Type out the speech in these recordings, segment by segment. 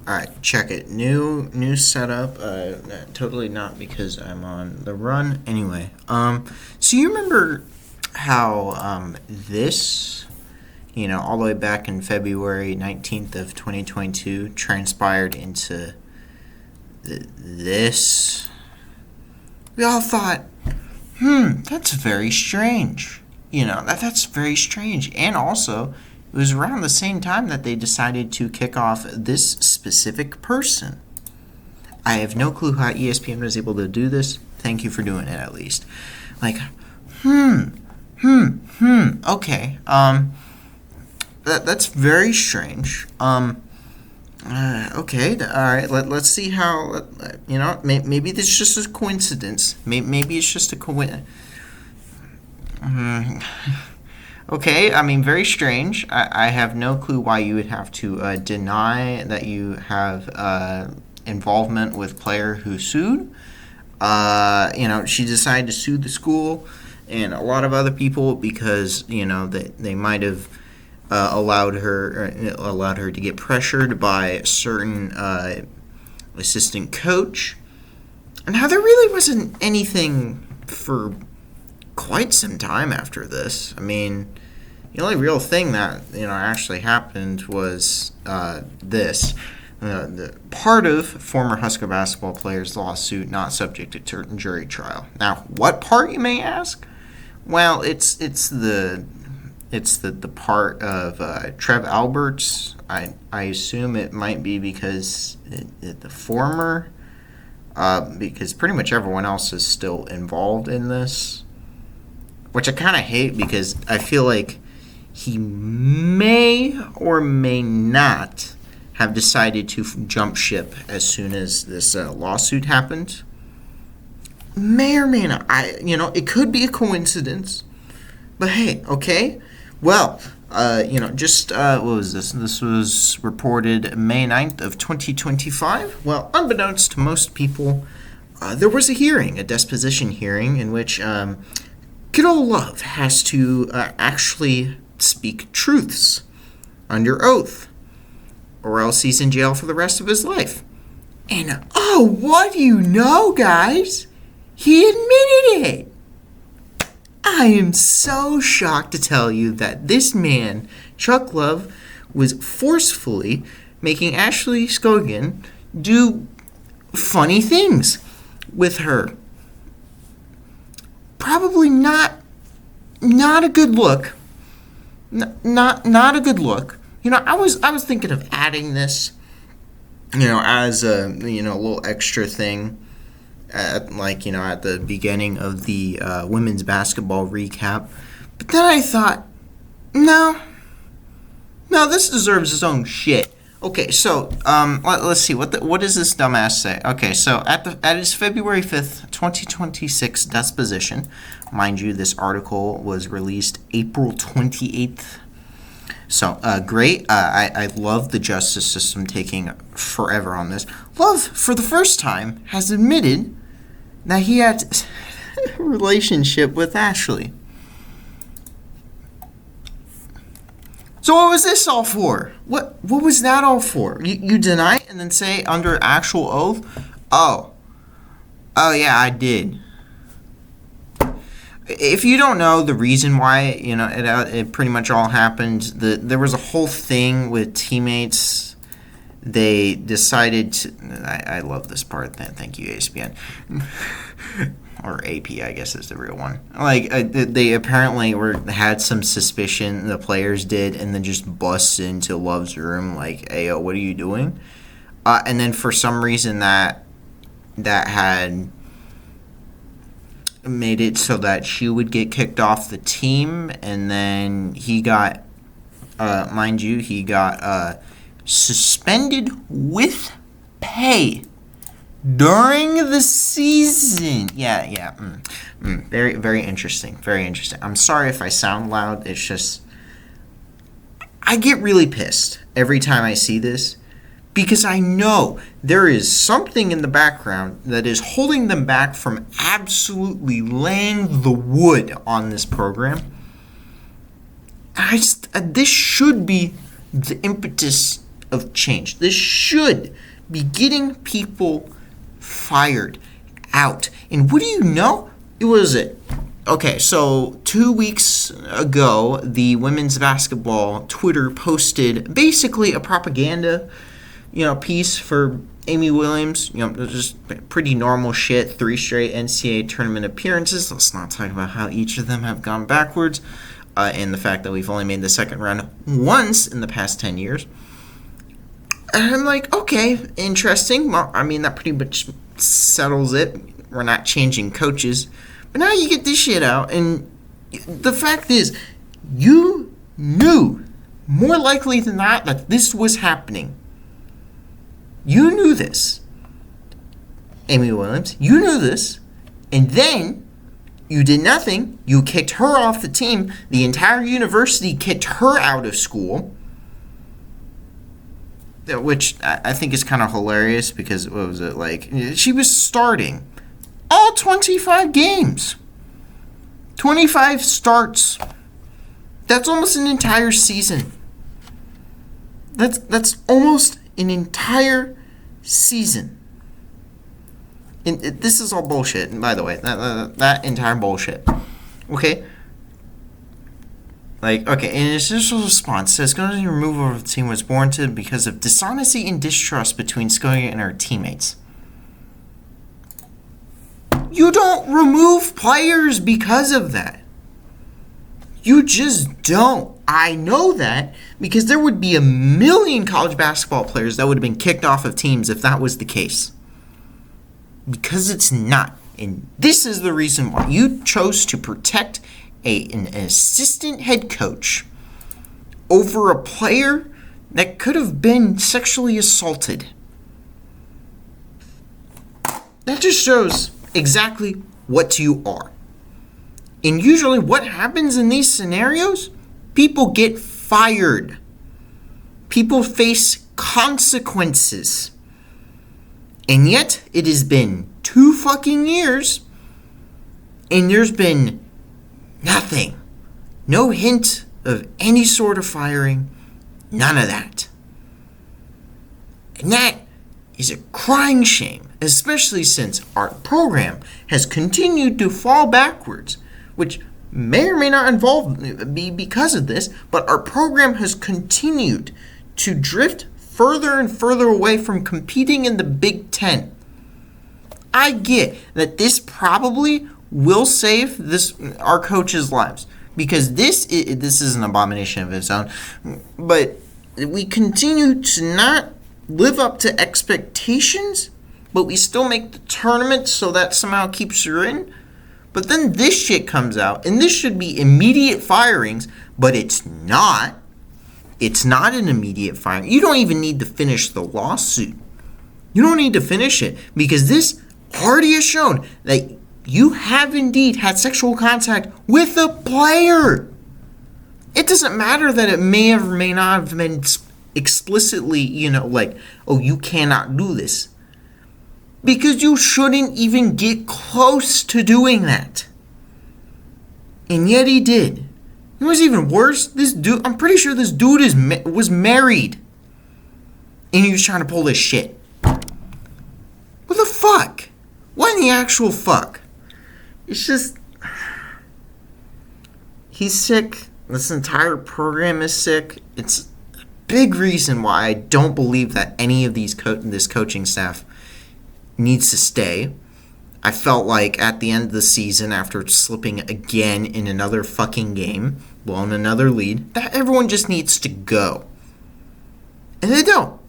All right, check it. New setup. Totally not because I'm on the run. Anyway, so you remember how this, all the way back in February 19th of 2022 transpired into this? We all thought, that's very strange. That's very strange. And also, it was around the same time that they decided to kick off this specific person. I have no clue how ESPN was able to do this. Thank you for doing it, at least. Like, okay. That's very strange. Okay, all right. Let's see how. Maybe this is just a coincidence. Maybe it's just a coincidence. Okay, I mean, very strange. I have no clue why you would have to deny that you have involvement with player who sued. She decided to sue the school and a lot of other people because they might have allowed her to get pressured by a certain assistant coach. And how there really wasn't anything for quite some time after this. I mean, the only real thing that actually happened was this. The part of former Husker basketball player's lawsuit not subject to jury trial. Now, what part, you may ask? Well, it's the part of Trev Alberts. I assume it might be because the former, because pretty much everyone else is still involved in this, which I kind of hate because I feel like he may or may not have decided to jump ship as soon as this lawsuit happened. May or may not. It could be a coincidence. But hey, okay. Well, what was this? This was reported May 9th of 2025. Well, unbeknownst to most people, there was a disposition hearing, in which good old Love has to actually speak truths under oath, or else he's in jail for the rest of his life. And, what do you know, guys? He admitted it! I am so shocked to tell you that this man, Chuck Love, was forcefully making Ashley Scoggin do funny things with her. Probably not a good look. Not a good look. I was thinking of adding this, as a little extra thing, at the beginning of the women's basketball recap. But then I thought, no, this deserves its own shit. Okay, so let's see what does this dumbass say? Okay, so at his February 5th, 2026 disposition, mind you, this article was released April 28th. So great. I love the justice system taking forever on this. Love, for the first time, has admitted that he had a relationship with Ashley. So what was this all for? What was that all for? You deny it and then say under actual oath, oh yeah, I did. If you don't know the reason why, it pretty much all happened, there was a whole thing with teammates. They decided to, I love this part, thank you, ESPN. Or AP, I guess is the real one. They apparently had some suspicion, the players did, and then just bust into Love's room like, "Ayo, what are you doing?" And then for some reason that had made it so that she would get kicked off the team, and then he got, mind you, suspended with pay during the season. Yeah. Very, very interesting. Very interesting. I'm sorry if I sound loud. It's just, I get really pissed every time I see this because I know there is something in the background that is holding them back from absolutely laying the wood on this program. This should be the impetus of change. This should be getting people fired out. And what do you know? It was it. Okay, so 2 weeks ago, the women's basketball Twitter posted basically a propaganda, piece for Amy Williams. Just pretty normal shit. 3 straight NCAA tournament appearances. Let's not talk about how each of them have gone backwards, and the fact that we've only made the second round once in the past 10 years. And I'm like, okay, interesting. Well, that pretty much settles it. We're not changing coaches. But now you get this shit out, and the fact is, you knew, more likely than not, that this was happening. You knew this. Amy Williams, you knew this, and then you did nothing. You kicked her off the team. The entire university kicked her out of school, which I think is kind of hilarious because, what was it, like, she was starting all 25 games. 25 starts. That's almost an entire season. That's almost an entire season. And this is all bullshit, by the way. That entire bullshit. Okay? Okay, in its initial response, says Skogie's removal of the team was warranted because of dishonesty and distrust between Skogie and her teammates. You don't remove players because of that. You just don't. I know that because there would be a million college basketball players that would have been kicked off of teams if that was the case. Because it's not. And this is the reason why you chose to protect an assistant head coach over a player that could have been sexually assaulted. That just shows exactly what you are. And usually what happens in these scenarios, people get fired. People face consequences. And yet it has been 2 fucking years and there's been nothing. No hint of any sort of firing. None of that. And that is a crying shame, especially since our program has continued to fall backwards, which may or may not be because of this, but our program has continued to drift further and further away from competing in the Big Ten. I get that this probably will save our coaches' lives, because this is an abomination of its own, but we continue to not live up to expectations, but we still make the tournament, so that somehow keeps her in. But then this shit comes out, and this should be immediate firings, but it's not. It's not an immediate firing. You don't even need to finish the lawsuit. You don't need to finish it, because this already has shown that you have indeed had sexual contact with a player. It doesn't matter that it may or may not have been explicitly, you cannot do this. Because you shouldn't even get close to doing that. And yet he did. It was even worse. This dude, I'm pretty sure this dude was married. And he was trying to pull this shit. What the fuck? What in the actual fuck? It's just... He's sick. This entire program is sick. It's a big reason why I don't believe that any of this coaching staff needs to stay. I felt like at the end of the season, after slipping again in another fucking game, blowing another lead, that everyone just needs to go. And they don't.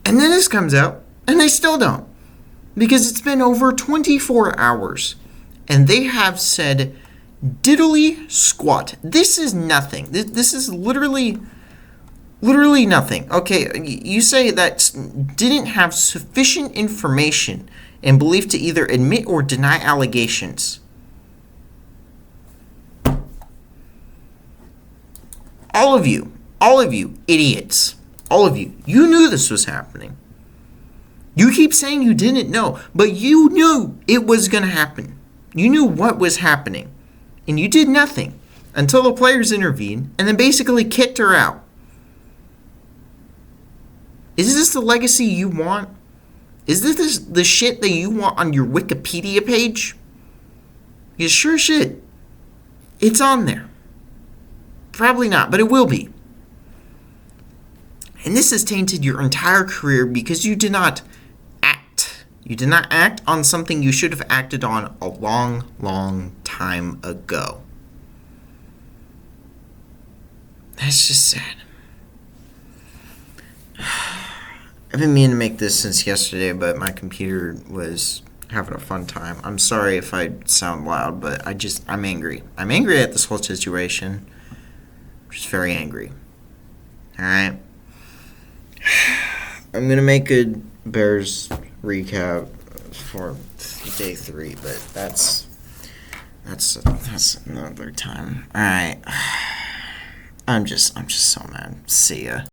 And then this comes out, and they still don't. Because it's been over 24 hours, and they have said diddly squat. This is nothing. This is literally nothing. Okay, you say that didn't have sufficient information and belief to either admit or deny allegations. All of you, idiots, all of you knew this was happening. You keep saying you didn't know, but you knew it was going to happen. You knew what was happening, and you did nothing until the players intervened and then basically kicked her out. Is this the legacy you want? Is this the shit that you want on your Wikipedia page? You sure shit. It's on there. Probably not, but it will be. And this has tainted your entire career because you did not act. You did not act on something you should have acted on a long, long time ago. That's just sad. I've been meaning to make this since yesterday, but my computer was having a fun time. I'm sorry if I sound loud, but I'm angry. I'm angry at this whole situation. I'm just very angry. Alright? I'm going to make a Bears recap for day 3, but that's another time. Alright. I'm just so mad. See ya.